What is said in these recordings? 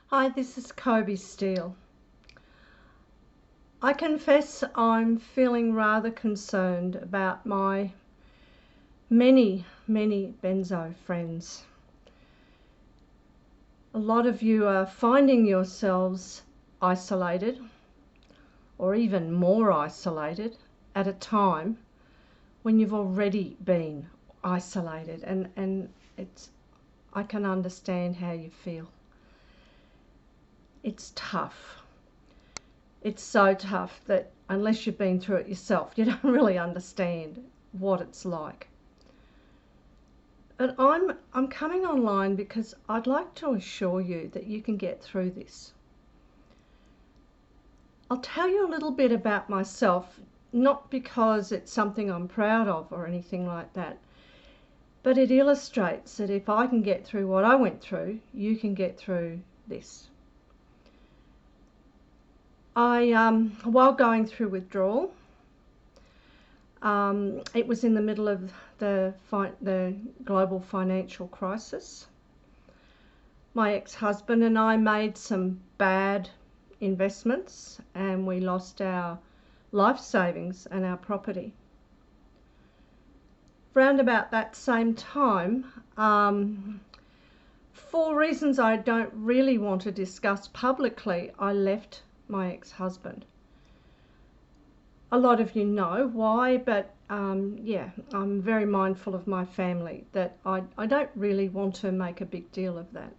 Hi, this is Kobe Steele. I confess I'm feeling rather concerned about my many benzo friends. A lot of you are finding yourselves isolated, or even more isolated, at a time when you've already been isolated, and I can understand how you feel. It's tough. It's so tough that unless you've been through it yourself, you don't really understand what it's like. But I'm coming online because I'd like to assure you that you can get through this. I'll tell you a little bit about myself, not because it's something I'm proud of or anything like that, but it illustrates that if I can get through what I went through, you can get through this. While going through withdrawal, it was in the middle of the global financial crisis. My ex-husband and I made some bad investments and we lost our life savings and our property. Round about that same time, for reasons I don't really want to discuss publicly, I left my ex-husband. A lot of you know why, but yeah, I'm very mindful of my family, that I don't really want to make a big deal of that.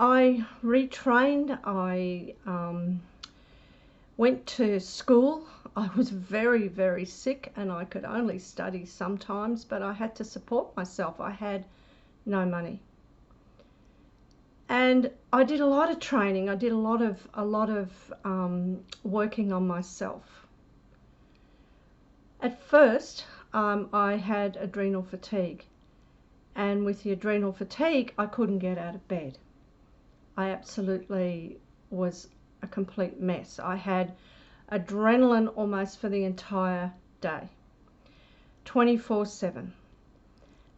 I retrained, I went to school. I was very sick and I could only study sometimes, but I had to support myself. I had no money. And I did a lot of training. I did a lot of working on myself. At first, I had adrenal fatigue, and with the adrenal fatigue, I couldn't get out of bed. I absolutely was a complete mess. I had adrenaline almost for the entire day, 24/7.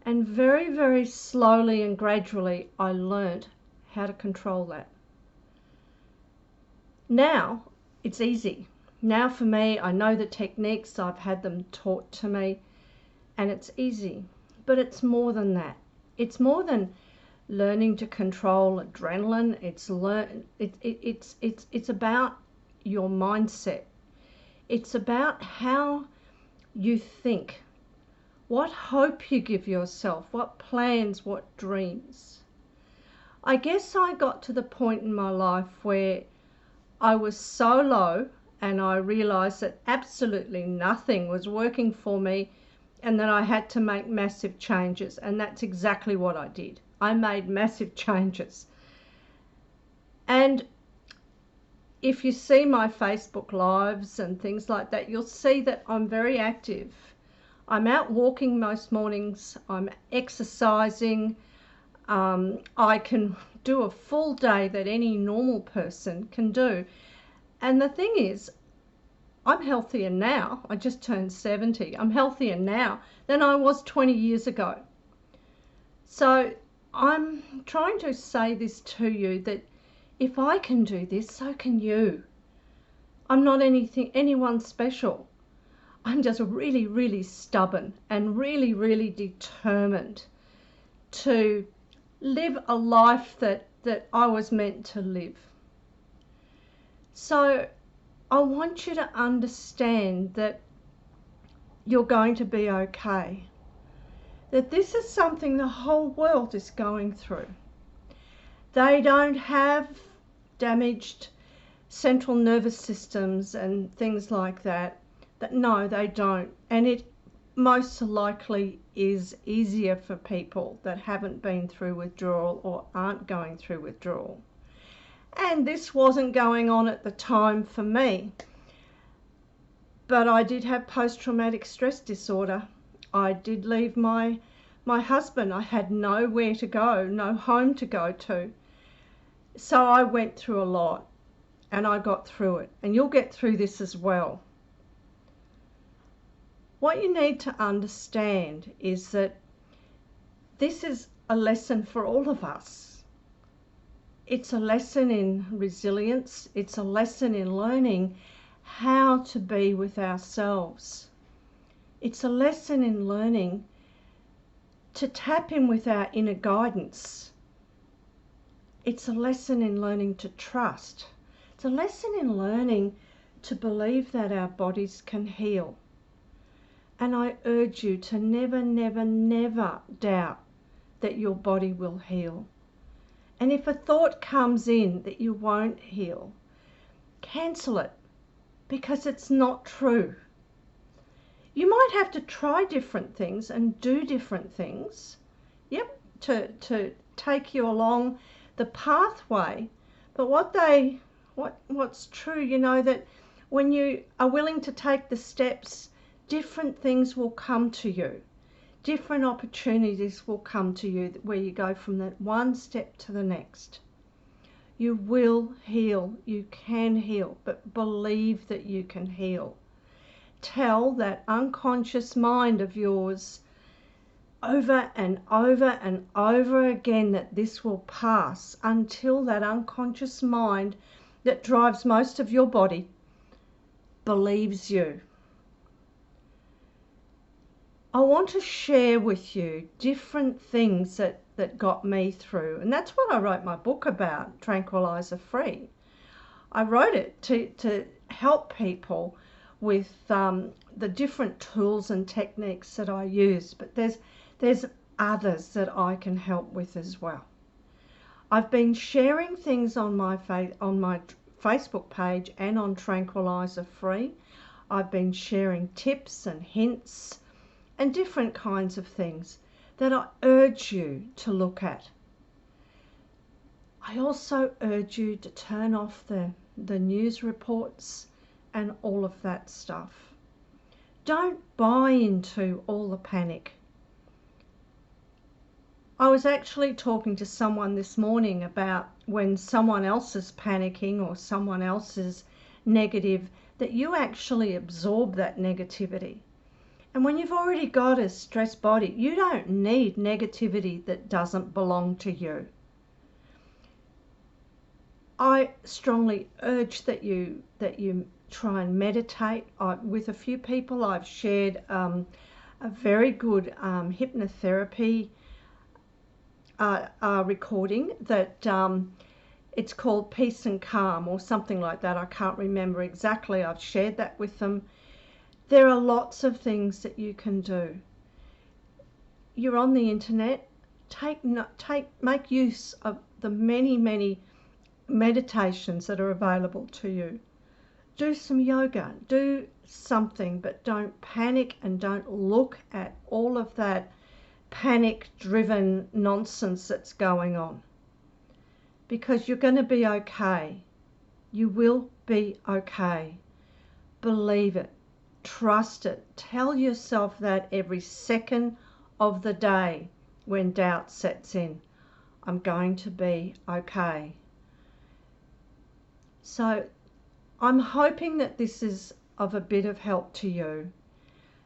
And very slowly and gradually, I learned how to control that. Now it's easy. Now for me, I know the techniques, I've had them taught to me, and it's easy. But it's more than that. It's more than learning to control adrenaline. It's about your mindset. It's about how you think, what hope you give yourself, what plans, what dreams. I guess I got to the point in my life where I was so low and I realized that absolutely nothing was working for me and that I had to make massive changes, and that's exactly what I did. I made massive changes. And if you see my Facebook lives and things like that, you'll see that I'm very active. I'm out walking most mornings, I'm exercising, I can do a full day that any normal person can do. And the thing is, I'm healthier now. I just turned 70. I'm healthier now than I was 20 years ago. So I'm trying to say this to you, that if I can do this, so can you. I'm not anyone special. I'm just really stubborn and really determined to live a life that I was meant to live. So I want you to understand that you're going to be okay. That this is something the whole world is going through. They don't have damaged central nervous systems and things like that. No, they don't. And it most likely is easier for people that haven't been through withdrawal or aren't going through withdrawal. And this wasn't going on at the time for me. But I did have post-traumatic stress disorder. I did leave my husband. I had nowhere to go, no home to go to. So I went through a lot and I got through it. And you'll get through this as well. What you need to understand is that this is a lesson for all of us. It's a lesson in resilience. It's a lesson in learning how to be with ourselves. It's a lesson in learning to tap in with our inner guidance. It's a lesson in learning to trust. It's a lesson in learning to believe that our bodies can heal. And I urge you to never, never, never doubt that your body will heal. And if a thought comes in that you won't heal, cancel it, because it's not true. You might have to try different things and do different things, to take you along the pathway. But what's true, you know, that when you are willing to take the steps, different things will come to you. Different opportunities will come to you where you go from that one step to the next. You will heal. You can heal, but believe that you can heal. Tell that unconscious mind of yours over and over and over again that this will pass, until that unconscious mind that drives most of your body believes you. I want to share with you different things that got me through, and that's what I wrote my book about, Tranquilizer Free. I wrote it to help people with the different tools and techniques that I use, but there's others that I can help with as well. I've been sharing things on my Facebook page and on Tranquilizer Free. I've been sharing tips and hints and different kinds of things that I urge you to look at. I also urge you to turn off the news reports and all of that stuff. Don't buy into all the panic. I was actually talking to someone this morning about when someone else is panicking or someone else is negative, that you actually absorb that negativity. And when you've already got a stressed body, you don't need negativity that doesn't belong to you. I strongly urge that you try and meditate. With a few people, I've shared a very good hypnotherapy recording that it's called Peace and Calm or something like that. I can't remember exactly. I've shared that with them. There are lots of things that you can do. You're on the internet. Make use of the many meditations that are available to you. Do some yoga. Do something, but don't panic and don't look at all of that panic-driven nonsense that's going on. Because you're going to be okay. You will be okay. Believe it. Trust it. Tell yourself that every second of the day when doubt sets in. I'm going to be okay. So I'm hoping that this is of a bit of help to you,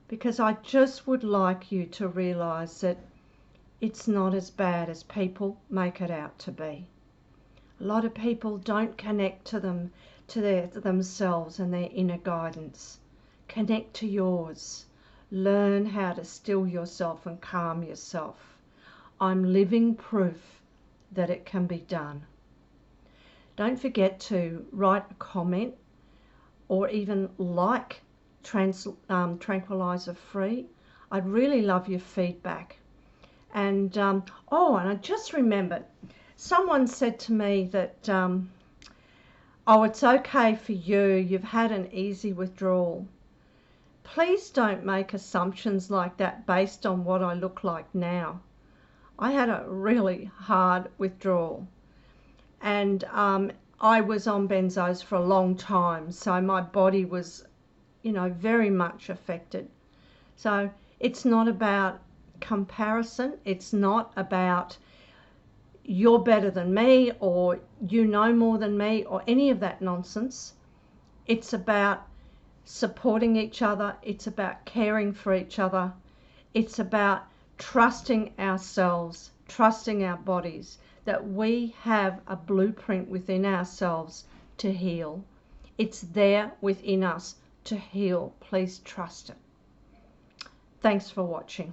because I just would like you to realize that it's not as bad as people make it out to be. A lot of people don't connect to themselves and their inner guidance. Connect to yours. Learn how to still yourself and calm yourself. I'm living proof that it can be done. Don't forget to write a comment or even like Tranquilizer Free. I'd really love your feedback. And and I just remembered, someone said to me that oh, it's okay for you, you've had an easy withdrawal. Please don't make assumptions like that based on what I look like now. I had a really hard withdrawal, and I was on benzos for a long time, so my body was, very much affected. So it's not about comparison. It's not about you're better than me or you know more than me or any of that nonsense. It's about supporting each other. It's about caring for each other. It's about trusting ourselves, trusting our bodies, that we have a blueprint within ourselves to heal. It's there within us to heal. Please trust it. Thanks for watching.